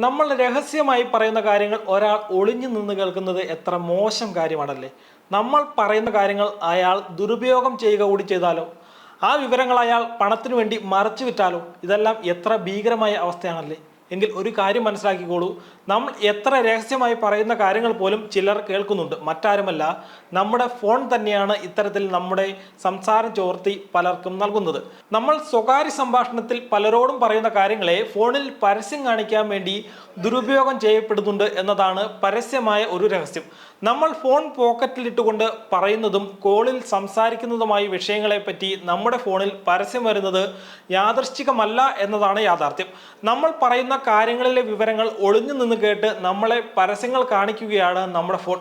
നമ്മൾ രഹസ്യമായി പറയുന്ന കാര്യങ്ങൾ ഒരാൾ ഒളിഞ്ഞു നിന്ന് കേൾക്കുന്നത് എത്ര മോശം കാര്യമാണല്ലേ. നമ്മൾ പറയുന്ന കാര്യങ്ങൾ അയാൾ ദുരുപയോഗം ചെയ്യുക കൂടി ചെയ്താലോ, ആ വിവരങ്ങൾ അയാൾ പണത്തിനു വേണ്ടി മറച്ചു വിറ്റാലോ, ഇതെല്ലാം എത്ര ഭീകരമായ അവസ്ഥയാണല്ലേ. എങ്കിൽ ഒരു കാര്യം മനസ്സിലാക്കിക്കോളൂ, നമ്മൾ എത്ര രഹസ്യമായി പറയുന്ന കാര്യങ്ങൾ പോലും ചിലർ കേൾക്കുന്നുണ്ട്. മറ്റാരുമല്ല, നമ്മുടെ ഫോൺ തന്നെയാണ് ഇത്തരത്തിൽ നമ്മുടെ സംസാരം ചോർത്തി പലർക്കും നൽകുന്നത്. നമ്മൾ സ്വകാര്യ സംഭാഷണത്തിൽ പലരോടും പറയുന്ന കാര്യങ്ങളെ ഫോണിൽ പരസ്യം കാണിക്കാൻ വേണ്ടി ദുരുപയോഗം ചെയ്യപ്പെടുന്നുണ്ട് എന്നതാണ് പരസ്യമായ ഒരു രഹസ്യം. നമ്മൾ ഫോൺ പോക്കറ്റിലിട്ടുകൊണ്ട് പറയുന്നതും കോളിൽ സംസാരിക്കുന്നതുമായ വിഷയങ്ങളെ പറ്റി നമ്മുടെ ഫോണിൽ പരസ്യം വരുന്നത് യാദൃശ്ചികമല്ല എന്നതാണ് യാഥാർത്ഥ്യം. നമ്മൾ പറയുന്ന കാര്യങ്ങളിലെ വിവരങ്ങൾ ഒളിഞ്ഞു നിന്ന് കേട്ട് നമ്മളെ പരസ്യങ്ങൾ കാണിക്കുകയാണ് നമ്മുടെ ഫോൺ.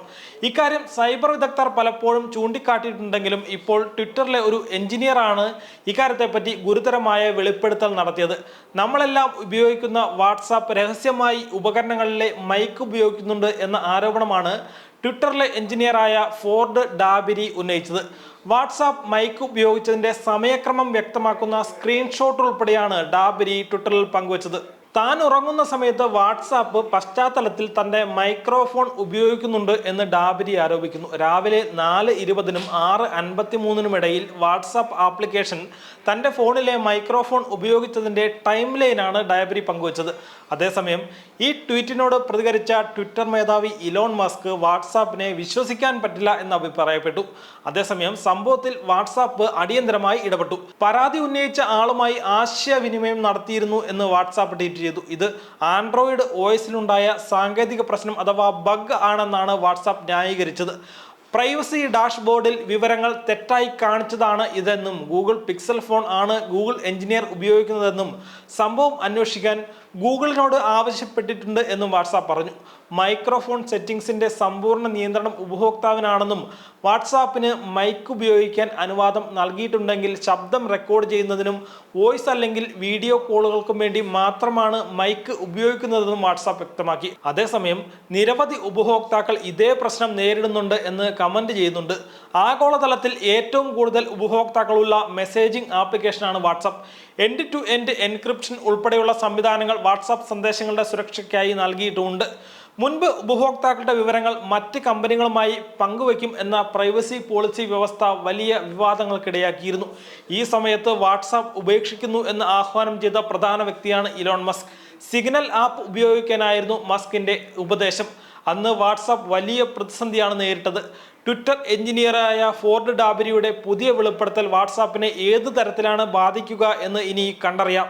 ഇക്കാര്യം സൈബർ വിദഗ്ധർ പലപ്പോഴും ചൂണ്ടിക്കാട്ടിയിട്ടുണ്ടെങ്കിലും ഇപ്പോൾ ട്വിറ്ററിലെ ഒരു എഞ്ചിനീയറാണ് ഇക്കാര്യത്തെ പറ്റി ഗുരുതരമായ വെളിപ്പെടുത്തൽ നടത്തിയത്. നമ്മളെല്ലാം ഉപയോഗിക്കുന്ന വാട്സാപ്പ് രഹസ്യമായി ഉപകരണങ്ങളിലെ മൈക്ക് ഉപയോഗിക്കുന്നുണ്ട് എന്ന ആരോപണമാണ് ട്വിറ്ററിലെ എഞ്ചിനീയറായ ഫോർഡ് ഡാബിരി ഉന്നയിച്ചത്. വാട്സാപ്പ് മൈക്ക് ഉപയോഗിച്ചതിന്റെ സമയക്രമം വ്യക്തമാക്കുന്ന സ്ക്രീൻഷോട്ട് ഉൾപ്പെടെയാണ് ഡാബിരി ട്വിറ്ററിൽ പങ്കുവച്ചത്. താൻ ഉറങ്ങുന്ന സമയത്ത് വാട്സാപ്പ് പശ്ചാത്തലത്തിൽ തന്റെ മൈക്രോഫോൺ ഉപയോഗിക്കുന്നുണ്ട് എന്ന് ഡാബിരി ആരോപിക്കുന്നു. രാവിലെ 4:20-നും 6:53-നും ഇടയിൽ വാട്സാപ്പ് ആപ്ലിക്കേഷൻ തന്റെ ഫോണിലെ മൈക്രോഫോൺ ഉപയോഗിച്ചതിന്റെ ടൈം ലൈനാണ് ഡാബിരി പങ്കുവച്ചത്. അതേസമയം ഈ ട്വീറ്റിനോട് പ്രതികരിച്ച ട്വിറ്റർ മേധാവി ഇലോൺ മസ്ക് വാട്സാപ്പിനെ വിശ്വസിക്കാൻ പറ്റില്ല എന്ന് അഭിപ്രായപ്പെട്ടു. അതേസമയം സംഭവത്തിൽ വാട്സാപ്പ് അടിയന്തരമായി ഇടപെട്ടു. പരാതി ഉന്നയിച്ച ആളുമായി ആശയവിനിമയം നടത്തിയിരുന്നു എന്ന് വാട്സാപ്പ് ട്വീറ്റ് ചെയ്തു. ഇത് ആൻഡ്രോയിഡ് OS-ലുണ്ടായ സാങ്കേതിക പ്രശ്നം അഥവാ ബഗ് ആണെന്നാണ് വാട്സാപ്പ് ന്യായീകരിച്ചത്. പ്രൈവസി ഡാഷ്ബോർഡിൽ വിവരങ്ങൾ തെറ്റായി കാണിച്ചതാണ് ഇതെന്നും ഗൂഗിൾ പിക്സൽ ഫോൺ ആണ് ഗൂഗിൾ എഞ്ചിനീയർ ഉപയോഗിക്കുന്നതെന്നും സംഭവം അന്വേഷിക്കാൻ ഗൂഗിളിനോട് ആവശ്യപ്പെട്ടിട്ടുണ്ട് എന്നും വാട്സാപ്പ് പറഞ്ഞു. മൈക്രോഫോൺ സെറ്റിംഗ്സിന്റെ സമ്പൂർണ്ണ നിയന്ത്രണം ഉപഭോക്താവിനാണെന്നും വാട്സാപ്പിന് മൈക്ക് ഉപയോഗിക്കാൻ അനുവാദം നൽകിയിട്ടുണ്ടെങ്കിൽ ശബ്ദം റെക്കോർഡ് ചെയ്യുന്നതിനും വോയിസ് അല്ലെങ്കിൽ വീഡിയോ കോളുകൾക്കും വേണ്ടി മാത്രമാണ് മൈക്ക് ഉപയോഗിക്കുന്നതെന്നും വാട്സാപ്പ് വ്യക്തമാക്കി. അതേസമയം നിരവധി ഉപഭോക്താക്കൾ ഇതേ പ്രശ്നം നേരിടുന്നുണ്ട് എന്ന് കമന്റ് ചെയ്യുന്നുണ്ട്. ആഗോളതലത്തിൽ ഏറ്റവും കൂടുതൽ ഉപഭോക്താക്കളുള്ള മെസ്സേജിംഗ് ആപ്ലിക്കേഷനാണ് WhatsApp. End to end encryption ഉൾപ്പെടെയുള്ള സംവിധാനങ്ങൾ വാട്സാപ്പ് സന്ദേശങ്ങളുടെ സുരക്ഷയ്ക്കായി നൽകിയിട്ടുമുണ്ട്. മുൻപ് ഉപഭോക്താക്കളുടെ വിവരങ്ങൾ മറ്റ് കമ്പനികളുമായി പങ്കുവയ്ക്കും എന്ന പ്രൈവസി പോളിസി വ്യവസ്ഥ വലിയ വിവാദങ്ങൾക്കിടയാക്കിയിരുന്നു. ഈ സമയത്ത് വാട്സാപ്പ് ഉപേക്ഷിക്കുന്നു എന്ന് ആഹ്വാനം ചെയ്ത പ്രധാന വ്യക്തിയാണ് ഇലോൺ മസ്ക്. സിഗ്നൽ ആപ്പ് ഉപയോഗിക്കാനായിരുന്നു മസ്കിന്റെ ഉപദേശം. അന്ന് വാട്സാപ്പ് വലിയ പ്രതിസന്ധിയാണ് നേരിട്ടത്. ട്വിറ്റർ എഞ്ചിനീയറായ ഫോർഡ് ഡാബിരിയുടെ പുതിയ വെളിപ്പെടുത്തൽ വാട്സാപ്പിനെ ഏത് തരത്തിലാണ് ബാധിക്കുക എന്ന് ഇനി കണ്ടറിയാം.